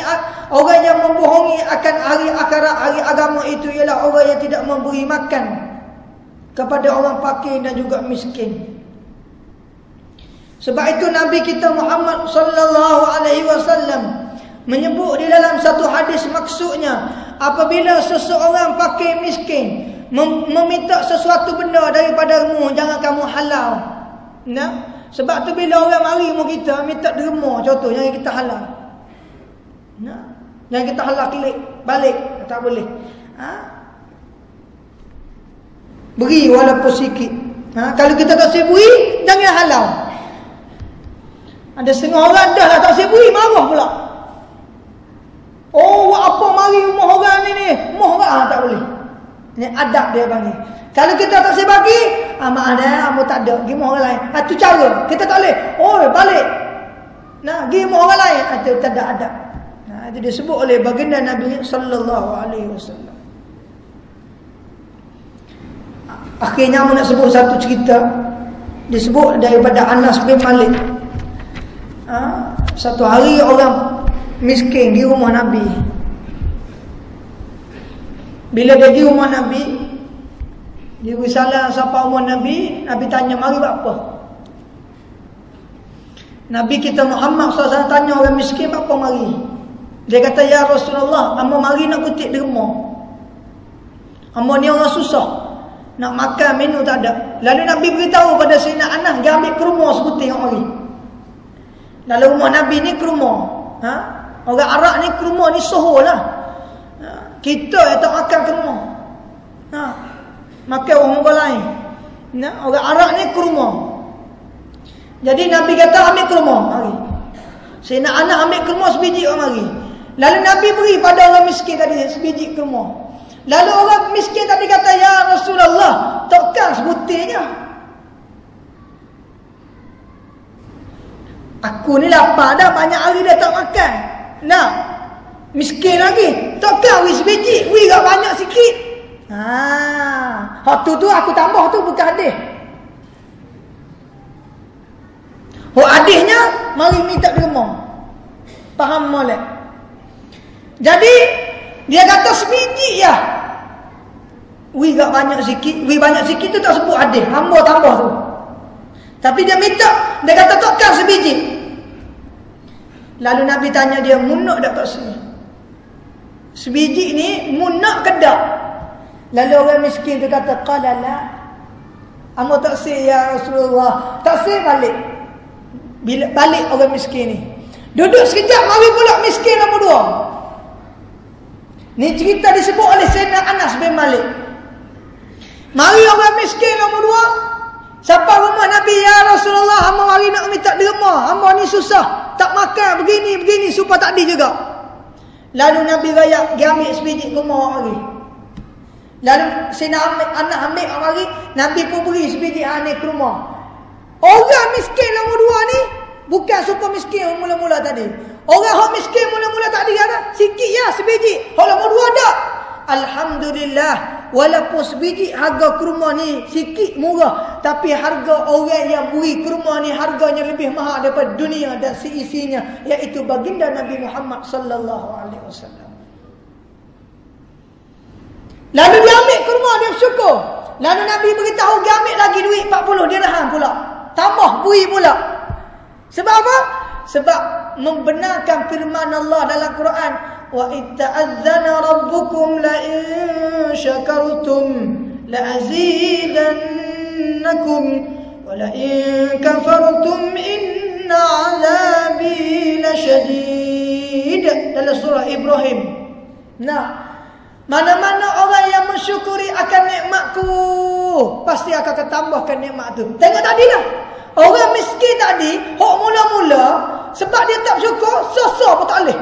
orang yang membohongi akan hari akhirat, hari agama, itu ialah orang yang tidak memberi makan kepada orang fakir dan juga miskin. Sebab itu Nabi kita Muhammad sallallahu alaihi wasallam menyebut di dalam satu hadis, maksudnya apabila seseorang fakir miskin meminta sesuatu benda daripadamu, jangan kamu halau. Sebab tu bila orang mari mu kita minta derma, contoh, jangan kita halau. Jangan kita halau klik balik, tak boleh. Beri walaupun sikit. Kalau kita tak siap beri, jangan halau. Ada setengah orang dah lah tak siap beri, marah pula. Oh, apa mari rumah orang ni? Rumah orang tak boleh. Ni adab dia panggil. Kalau kita tak siap bagi, maaf dah, amu tak ada, pergi rumah orang lain. Tu cara. Kita tak boleh. Oh, balik. Pergi rumah orang lain. Itu tak ada adab. Itu disebut oleh baginda Nabi sallallahu alaihi wasallam. Akhirnya aku nak sebut satu cerita. Disebut daripada Anas bin Malik. Satu hari orang miskin di rumah Nabi. Bila dia di rumah Nabi, dia bersalah siapa rumah Nabi, Nabi tanya, mari buat apa? Nabi kita Muhammad SAW tanya orang miskin, buat apa mari? Dia kata, ya Rasulullah, hamba mari nak kutip derma. Hamba ni orang susah, nak makan minum tak ada. Lalu Nabi beritahu pada Sayyidina Anas, dia ambil kurma sebutir yang mari. Dalam rumah Nabi ni kurma. Orang Arab ni kurma ni soho lah. Kita yang tak makan kurma. Makan orang lain. Orang Arab ni kurma. Jadi Nabi kata ambil kurma, mari. Sayyidina Anas ambil kurma sebiji, mari. Lalu Nabi beri pada orang miskin tadi sebiji kurma. Lalu orang miskin tadi kata, ya Rasulullah, takkan sebutirnya. Aku ni lapar dah, banyak hari dah tak makan. Miskin lagi, takkan wis sebiji, wis gak banyak sikit. Hak tu aku tambah tu bukan hadis. Hadisnya mari minta derma. Faham molek? Jadi dia kata sebiji ya. Wi gak banyak sikit, wi banyak sikit tu tak sebut hadis, hamba tambah tu. Tapi dia minta, dia kata takkan sebiji. Lalu Nabi tanya dia, munak tak tak sebiji ni munak ke tak? Lalu orang miskin tu kata, qala la. Amo tak ya Rasulullah. Tak balik. Bila balik orang miskin ni, duduk sekejap, mari pula miskin nombor 2. Ni cerita disebut oleh Sayyidina Anas bin Malik. Mari orang miskin nombor 2, siapa rumah Nabi, ya Rasulullah, hamba mari nak minta derma, hamba ni susah, tak makan begini supaya tak di juga. Lalu Nabi raya pergi ambil sebiji rumah orang mari. Lalu Sayyidina Anas ambil orang mari, Nabi pun beri sebiji ni ke rumah. Orang miskin nombor 2 ni bukan super miskin mula-mula tadi. Orang hak miskin mula-mula tadi ada sikit ya sebiji. Hak nombor 2 dak. Alhamdulillah, walaupun sebiji harga kurma ni sikit murah, tapi harga orang yang beri kurma ni harganya lebih mahal daripada dunia dan seisinya, iaitu baginda Nabi Muhammad sallallahu alaihi wasallam. Lalu dia ambil kurma, dia bersyukur. Lalu Nabi beritahu dia ambil lagi duit 40 dirham pula. Tambah beri pula. Sebab apa? Sebab membenarkan firman Allah dalam Quran, wa itta'adzana rabbukum la in syakartum la azidannakum wa la in kafartum inna 'adzabi lasyadid. Dalam surah Ibrahim. Nah, mana-mana orang yang mensyukuri akan nikmatku, pasti akan ketambahkan nikmat tu. Tengok tadi lah. Orang miskin tadi, hak mula-mula, sebab dia tak bersyukur, so-so pun tak boleh.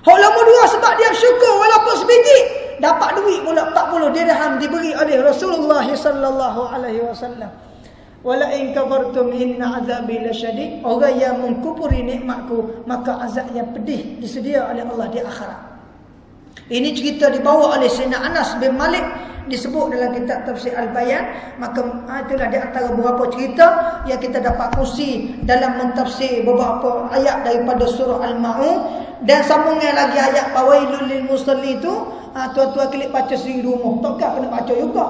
Hak nombor 2 sebab dia bersyukur, walaupun sebiji, dapat duit pula 40 dirham diberi oleh Rasulullah sallallahu alaihi wasallam. Wala in kafartum inna azabi lasyadid. Orang yang mengkufuri nikmatku, maka azab yang pedih disedia oleh Allah di akhirat. Ini cerita dibawa oleh Sayyidina Anas bin Malik, disebut dalam kitab Tafsir Al-Bayan. Maka itulah di antara beberapa cerita yang kita dapat kongsi dalam mentafsir beberapa ayat daripada surah Al-Ma'un. Dan sambungan lagi ayat Fawailul lil musallin tu, tuan-tuan klik baca sendiri di rumah. Takkan kena baca juga.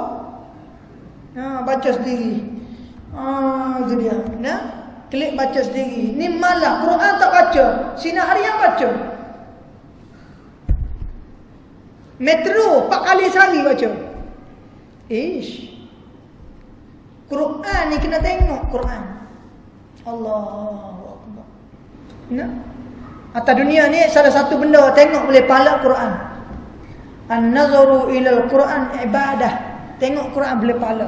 Baca sendiri. Itu dia. Nah, klik baca sendiri. Ni malah Quran tak baca, sinar harian baca. Metro 4 kali sehari baca. Quran ni kena tengok Quran. Allahu Akbar. Nah, atas dunia ni salah satu benda tengok boleh pahala Quran. An-nazaru ilal Quran ibadah. Tengok Quran boleh pahala.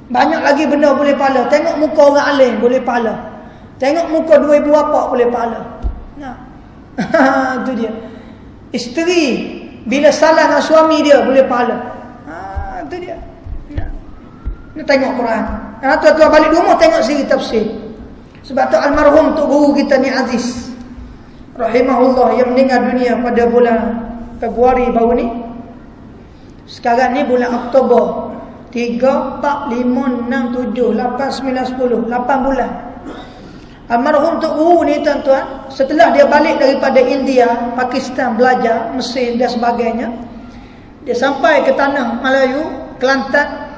Banyak lagi benda boleh pahala. Tengok muka orang alim boleh pahala. Tengok muka dua ibu bapa boleh pahala. Nah. Itu dia. Isteri bila salah dengan suami dia boleh pahala. Itu dia. Ni tengok Quran. Tuan-tuan balik rumah tengok siri tafsir. Sebab tu almarhum Tok Guru kita ni Aziz, rahimahullah, yang meninggal dunia pada bulan Februari baru ni. Sekarang ni bulan Oktober. 3, 4, 5, 6, 7, 8, 9, 10. 8 bulan. Almarhum Tok Guru ni tuan-tuan, setelah dia balik daripada India, Pakistan, belajar, Mesir dan sebagainya, dia sampai ke tanah Melayu, Kelantan.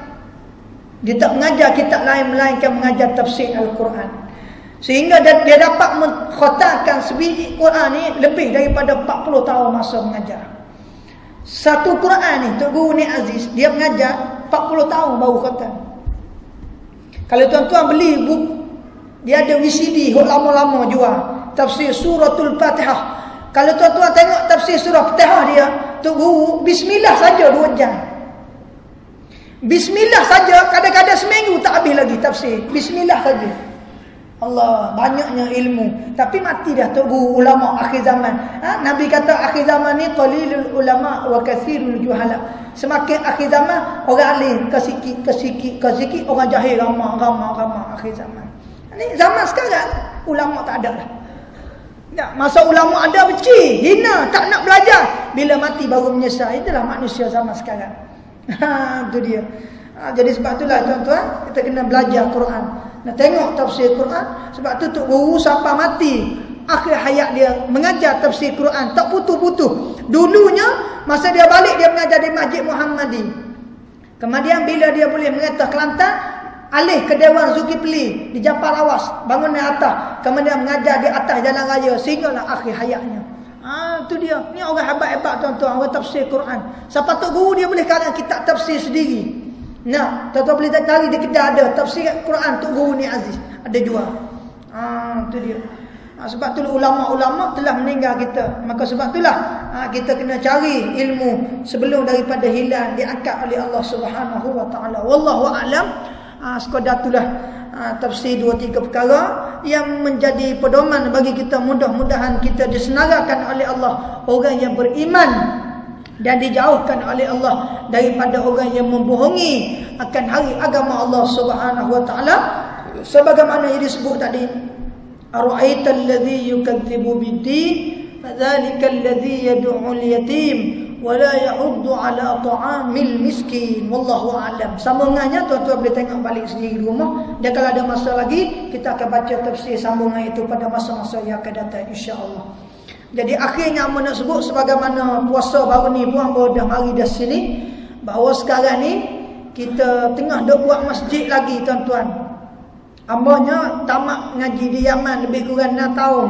Dia tak mengajar kitab lain melainkan mengajar tafsir Al-Quran. Sehingga dia dapat mengkhatamkan sebiji Quran ni lebih daripada 40 tahun masa mengajar. Satu Quran ni Tok Guru ni Aziz, dia mengajar 40 tahun baru khatam. Kalau tuan-tuan beli buku, dia ada VCD hok lama-lama jual tafsir suratul Fatihah. Kalau tuan-tuan tengok tafsir surah Fatihah dia, Tok Guru bismillah saja 2 jam. Bismillah saja kadang-kadang seminggu tak habis lagi tafsir. Bismillah saja. Allah, banyaknya ilmu. Tapi mati dah Tok Guru ulama akhir zaman. Nabi kata akhir zaman ni qalilul ulama wa katsirul juhala. Semakin akhir zaman orang alim kesikit orang jahil ramai akhir zaman. Ni zaman sekarang ulama tak ada dah. Tak, masa ulama ada benci, hina, tak nak belajar. Bila mati baru menyesal. Itulah manusia zaman sekarang. Itu dia. Jadi sebab itulah tuan-tuan, kita kena belajar Quran. Nak tengok tafsir Quran. Sebab tu Tok Guru sampai mati akhir hayat dia mengajar tafsir Quran, tak putus-putus. Dulunya masa dia balik dia mengajar di Masjid Muhammadi. Kemudian bila dia boleh mengajar Kelantan, alih ke Dewan Zulkifli di Japar Awas, bangunan atas. Kemudian mengajar di atas jalan raya sehinggalah akhir hayatnya. Itu dia. Ni orang hebat-hebat tuan-tuan, orang tafsir Quran. Siapa Tok Guru dia boleh karang kitab tafsir sendiri. Nah, tuan-tuan boleh cari di kedai ada tafsir Quran Tok Guru ni Aziz, ada jual. Itu dia. Sebab tu ulama-ulama telah meninggal kita. Maka sebab itulah kita kena cari ilmu sebelum daripada hilang, diangkat oleh Allah Subhanahu wa taala. Wallahu a'lam. Sekadar itulah tafsir 2-3 perkara yang menjadi pedoman bagi kita. Mudah-mudahan kita disenaraikan oleh Allah orang yang beriman dan dijauhkan oleh Allah daripada orang yang membohongi akan hari agama Allah Subhanahu wa taala. Sebagaimana yang disebut tadi, ara'aita alladhi yukadzibu bid-din fadzalika alladhi yad'u al-yatim wa la yahuddu ala ta'amil miskin. Wallahu a'lam. Sambungannya tuan-tuan boleh tengok balik sendiri di rumah, dan kalau ada masa lagi kita akan baca tafsir sambungan itu pada masa-masa yang akan datang insya-Allah. Jadi akhirnya apa nak sebut, sebagaimana puasa baru ni pun baru dah mari dah sini, bahawa sekarang ni kita tengah duk buat masjid lagi tuan-tuan. Ambanya tamat ngaji di Yaman lebih kurang 6 tahun.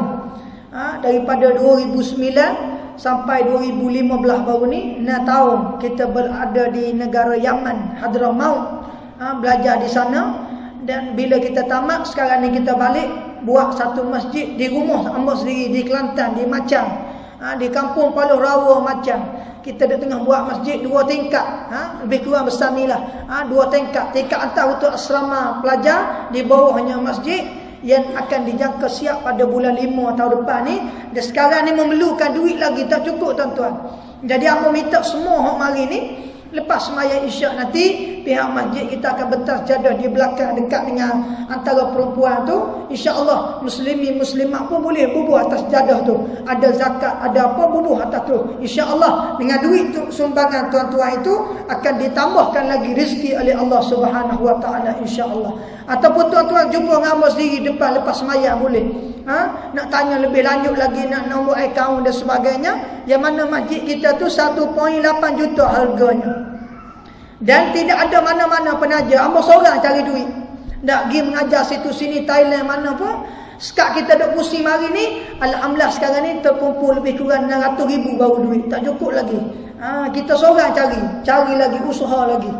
Daripada 2009 sampai 2015 baru ni 6 tahun kita berada di negara Yaman, Hadramaut, belajar di sana. Dan bila kita tamat, sekarang ni kita balik buat satu masjid di rumah hamba sendiri di Kelantan, di Macang, di kampung Paluh Rawa Macang. Kita dah tengah buat masjid 2 tingkat, lebih kurang besar ni lah, 2 tingkat. Tingkat atas untuk asrama pelajar, di bawahnya masjid yang akan dijangka siap pada bulan 5 tahun depan ni. Dan sekarang ni memerlukan duit lagi, tak cukup tuan-tuan. Jadi apa minta semua hok mari ni, lepas sembahyang isyak nanti, pihak masjid kita akan bentas jadah di belakang dekat dengan antara perempuan tu. InsyaAllah muslimin muslimat pun boleh bubuh atas jadah tu. Ada zakat, ada apa, bubuh atas tu. InsyaAllah dengan duit tu, sumbangan tuan-tuan itu akan ditambahkan lagi rezeki oleh Allah Subhanahu wa taala insya-Allah. Ataupun tuan-tuan jumpa dengan hamba sendiri depan lepas sembahyang boleh. Nak tanya lebih lanjut lagi, nak nombor akaun dan sebagainya, yang mana masjid kita tu 1.8 juta harganya. Dan tidak ada mana-mana penaja. Hamba seorang cari duit. Tak pergi mengajar situ sini Thailand mana pun. Sekat kita duk pusing hari ni, alhamdulillah sekarang ni terkumpul lebih kurang 600,000 baru duit. Tak cukup lagi. Kita seorang cari lagi, usaha lagi.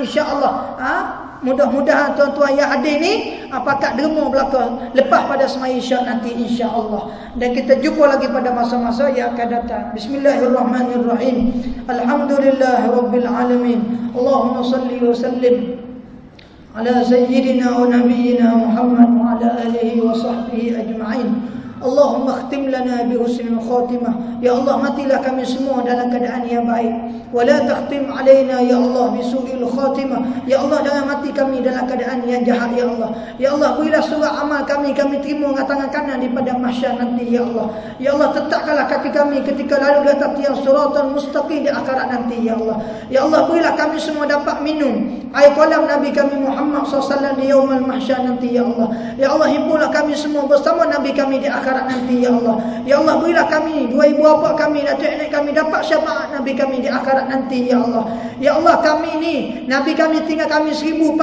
InsyaAllah. Mudah-mudahan tuan-tuan yang hadir ni pakat derma belakang lepas pada sembahyang isyak nanti insya-Allah. Dan kita jumpa lagi pada masa-masa yang akan datang. Bismillahirrahmanirrahim. Alhamdulillahirabbil alamin. Allahumma salli wa sallim ala sayyidina wa nabiyyina Muhammad wa ala alihi wa sahbihi ajma'in. Allahumma khtim lana bi husnil khatimah. Ya Allah, matilah kami semua dalam keadaan yang baik. Wa la takhtim alaina ya Allah bi su'il khatimah. Ya Allah, jangan mati kami dalam keadaan yang jahat ya Allah. Ya Allah, berilah surat amal kami terima dengan tangan kanan di padang mahsyar nanti ya Allah. Ya Allah, tetapkanlah kaki kami ketika lalu di atas tiang siratal mustaqim di akhirat nanti ya Allah. Ya Allah, berilah kami semua dapat minum air kolam Nabi kami Muhammad SAW di yaumul mahsyar nanti ya Allah. Ya Allah, himpunlah kami semua bersama Nabi kami di akhirat nanti ya Allah. Ya Allah, berilah kami, dua ibu bapa kami, datuk nenek kami dapat syafaat Nabi kami di akhirat nanti ya Allah. Ya Allah, kami ni Nabi kami tinggal kami 1400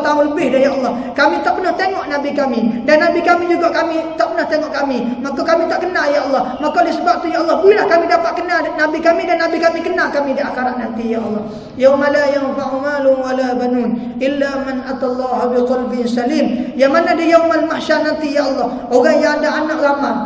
tahun lebih dah ya Allah. Kami tak pernah tengok Nabi kami, dan Nabi kami juga kami tak pernah tengok kami. Maka kami tak kenal ya Allah. Maka oleh sebab tu ya Allah, berilah kami dapat kenal Nabi kami, dan Nabi kami kenal kami di akhirat nanti ya Allah. Yauma la yanfa'u malun wala banun illa man atallaha biqalbin salim. Yang mana di yaumul mahsyar nanti ya Allah, orang yang ada anak ramai,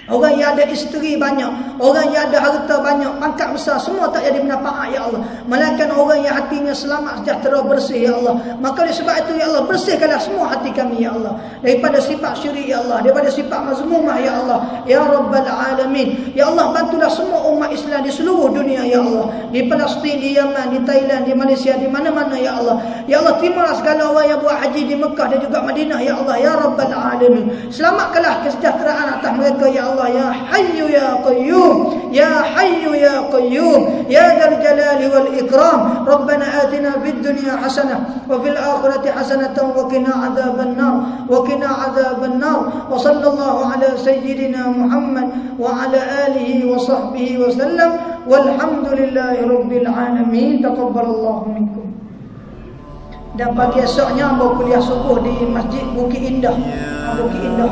orang yang ada isteri banyak, orang yang ada harta banyak, pangkat besar, semua tak jadi bermanfaat ya Allah. Melainkan orang orang yang hatinya selamat, sejahtera, bersih, ya Allah. Maka oleh sebab itu, ya Allah, bersihkanlah semua hati kami, ya Allah, daripada sifat syirik, ya Allah, daripada sifat mazmumah, ya Allah, ya Rabbal Alamin. Ya Allah, bantulah semua umat Islam di seluruh dunia, ya Allah, di Palestin, di Yaman, di Thailand, di Malaysia, di mana-mana, ya Allah. Ya Allah, terimalah segala orang yang buat haji di Mekah dan juga Madinah, ya Allah, ya Rabbal Alamin. Selamatkanlah kesejahteraan atas mereka, ya Allah, ya Hayyu ya Qayyum, ya Hayyu ya Qayyum, ya Dzal Jalali wal Ikram. Rabbana atina fid dunya hasanah wa fil akhirati hasanatan wa qina adzaban nar, wa qina adzaban nar. Wa sallallahu ala sayyidina Muhammad wa ala alihi wa sahbihi wa sallam. Walhamdulillahi rabbil alamin. Taqabbalallahu minkum. Dan pagi esoknya bawa kuliah subuh di Masjid Bukit Indah. Bukit Indah.